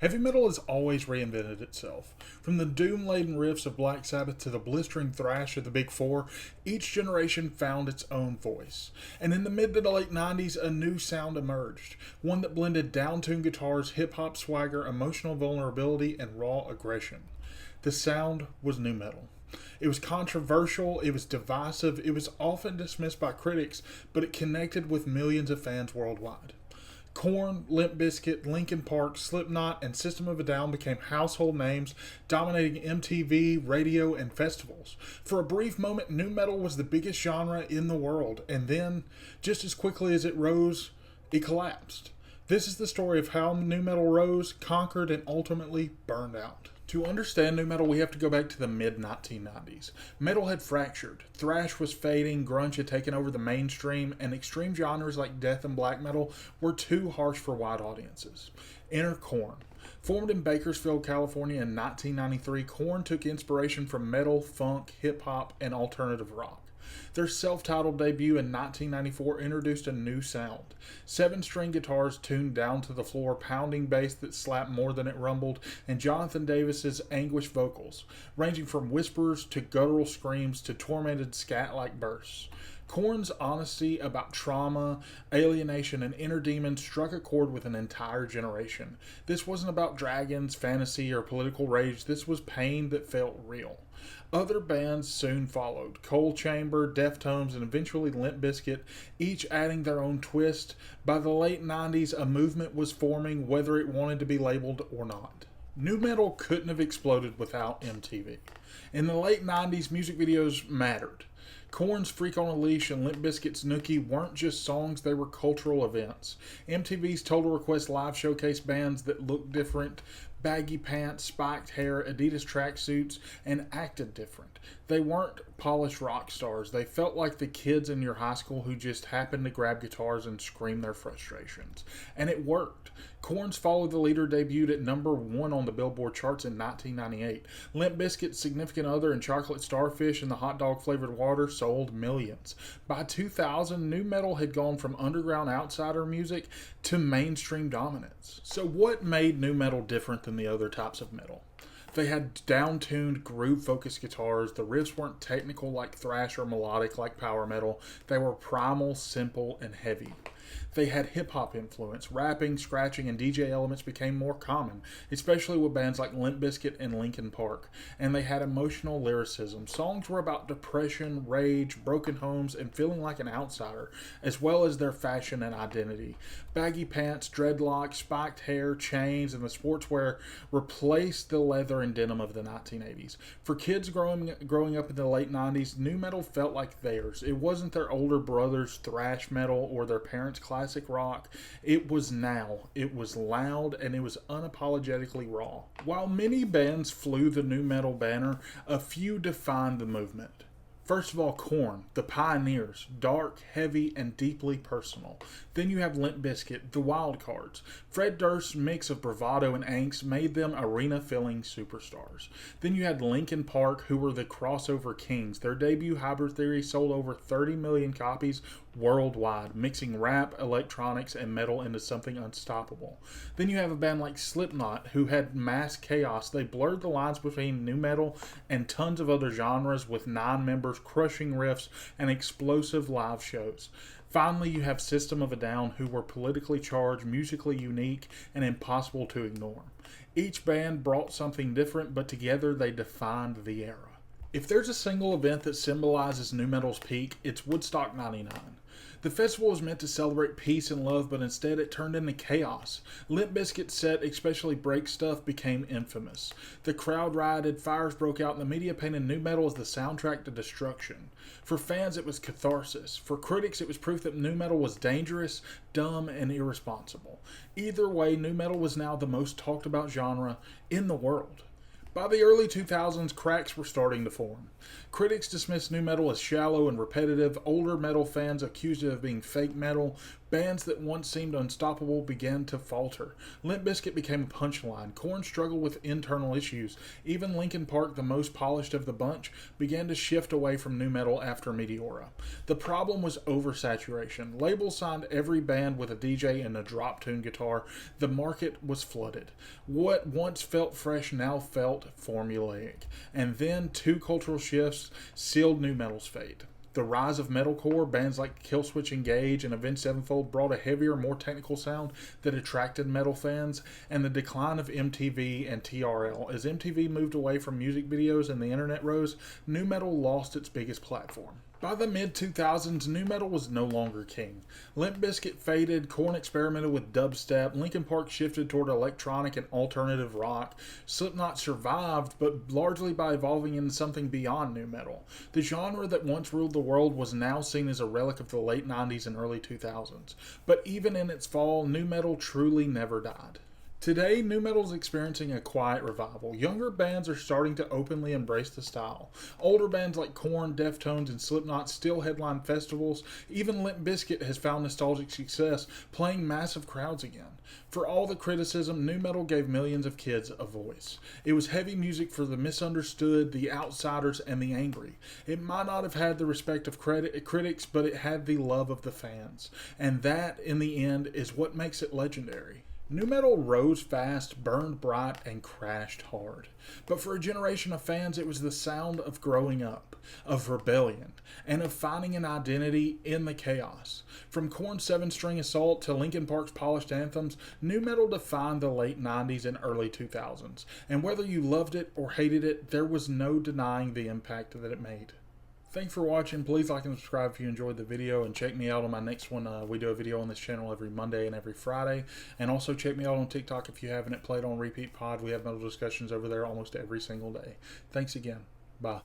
Heavy metal has always reinvented itself. From the doom-laden riffs of Black Sabbath to the blistering thrash of the Big Four, each generation found its own voice. And in the mid to late 90s, a new sound emerged. One that blended down-tuned guitars, hip-hop swagger, emotional vulnerability, and raw aggression. The sound was nu metal. It was controversial, it was divisive, it was often dismissed by critics, but it connected with millions of fans worldwide. Korn, Limp Bizkit, Linkin Park, Slipknot, and System of a Down became household names, dominating MTV, radio, and festivals. For a brief moment, nu metal was the biggest genre in the world, and then, just as quickly as it rose, it collapsed. This is the story of how nu metal rose, conquered, and ultimately burned out. To understand nu metal, we have to go back to the mid-1990s. Metal had fractured, thrash was fading, grunge had taken over the mainstream, and extreme genres like death and black metal were too harsh for wide audiences. Enter Korn. Formed in Bakersfield, California in 1993, Korn took inspiration from metal, funk, hip-hop, and alternative rock. Their self-titled debut in 1994 introduced a new sound. 7-string guitars tuned down to the floor, pounding bass that slapped more than it rumbled, and Jonathan Davis's anguished vocals, ranging from whispers to guttural screams to tormented scat-like bursts. Korn's honesty about trauma, alienation, and inner demons struck a chord with an entire generation. This wasn't about dragons, fantasy, or political rage. This was pain that felt real. Other bands soon followed, Coal Chamber, Deftones, and eventually Limp Bizkit, each adding their own twist. By the late 90s, a movement was forming, whether it wanted to be labeled or not. Nu metal couldn't have exploded without MTV. In the late 90s, music videos mattered. Korn's Freak on a Leash and Limp Bizkit's Nookie weren't just songs, they were cultural events. MTV's Total Request live showcased bands that looked different, baggy pants, spiked hair, Adidas tracksuits, and acted different. They weren't polished rock stars. They felt like the kids in your high school who just happened to grab guitars and scream their frustrations. And it worked. Korn's Follow the Leader debuted at #1 on the Billboard charts in 1998. Limp Bizkit's Significant Other and Chocolate Starfish and the hot dog flavored water sold millions. By 2000, nu metal had gone from underground outsider music to mainstream dominance. So what made nu metal different than the other types of metal? They had down-tuned, groove-focused guitars. The riffs weren't technical like thrash or melodic like power metal. They were primal, simple, and heavy. They had hip-hop influence. Rapping, scratching, and DJ elements became more common, especially with bands like Limp Bizkit and Linkin Park. And they had emotional lyricism. Songs were about depression, rage, broken homes, and feeling like an outsider, as well as their fashion and identity. Baggy pants, dreadlocks, spiked hair, chains, and the sportswear replaced the leather and denim of the 1980s. For kids growing up in the late 90s, nu metal felt like theirs. It wasn't their older brother's thrash metal or their parents' classic rock. It was now. It was loud and it was unapologetically raw. While many bands flew the nu metal banner, a few defined the movement. First of all, Korn, the pioneers, dark, heavy, and deeply personal. Then you have Limp Bizkit, the wild cards. Fred Durst's mix of bravado and angst made them arena-filling superstars. Then you had Linkin Park, who were the crossover kings. Their debut, Hybrid Theory, sold over 30 million copies worldwide, mixing rap, electronics, and metal into something unstoppable. Then you have a band like Slipknot, who had mass chaos. They blurred the lines between nu metal and tons of other genres with 9 members, crushing riffs, and explosive live shows. Finally, you have System of a Down, who were politically charged, musically unique, and impossible to ignore. Each band brought something different, but together they defined the era. If there's a single event that symbolizes nu metal's peak, it's Woodstock '99. The festival was meant to celebrate peace and love, but instead it turned into chaos. Limp Bizkit's set, especially Break Stuff, became infamous. The crowd rioted, fires broke out, and the media painted nu metal as the soundtrack to destruction. For fans, it was catharsis. For critics, it was proof that nu metal was dangerous, dumb, and irresponsible. Either way, nu metal was now the most talked about genre in the world. By the early 2000s, cracks were starting to form. Critics dismissed nu metal as shallow and repetitive. Older metal fans accused it of being fake metal. Bands that once seemed unstoppable began to falter. Limp Bizkit became a punchline. Korn struggled with internal issues. Even Linkin Park, the most polished of the bunch, began to shift away from nu metal after Meteora. The problem was oversaturation. Labels signed every band with a DJ and a drop tune guitar. The market was flooded. What once felt fresh now felt formulaic. And then two cultural shifts sealed nu metal's fate. The rise of metalcore, bands like Killswitch Engage and Avenged Sevenfold brought a heavier, more technical sound that attracted metal fans, and the decline of MTV and TRL. As MTV moved away from music videos and the internet rose, nu metal lost its biggest platform. By the mid-2000s, nu metal was no longer king. Limp Bizkit faded, Korn experimented with dubstep, Linkin Park shifted toward electronic and alternative rock, Slipknot survived, but largely by evolving into something beyond nu metal. The genre that once ruled the world was now seen as a relic of the late 90s and early 2000s. But even in its fall, nu metal truly never died. Today, nu metal is experiencing a quiet revival. Younger bands are starting to openly embrace the style. Older bands like Korn, Deftones, and Slipknot still headline festivals. Even Limp Bizkit has found nostalgic success, playing massive crowds again. For all the criticism, nu metal gave millions of kids a voice. It was heavy music for the misunderstood, the outsiders, and the angry. It might not have had the respect of critics, but it had the love of the fans. And that, in the end, is what makes it legendary. Nu metal rose fast, burned bright, and crashed hard. But for a generation of fans, it was the sound of growing up, of rebellion, and of finding an identity in the chaos. From Korn's 7-string assault to Linkin Park's polished anthems, nu metal defined the late 90s and early 2000s. And whether you loved it or hated it, there was no denying the impact that it made. Thanks for watching. Please like and subscribe if you enjoyed the video, and check me out on my next one. We do a video on this channel every Monday and every Friday. And also check me out on TikTok if you haven't. It played on Repeat Pod. We have metal discussions over there almost every single day. Thanks again. Bye.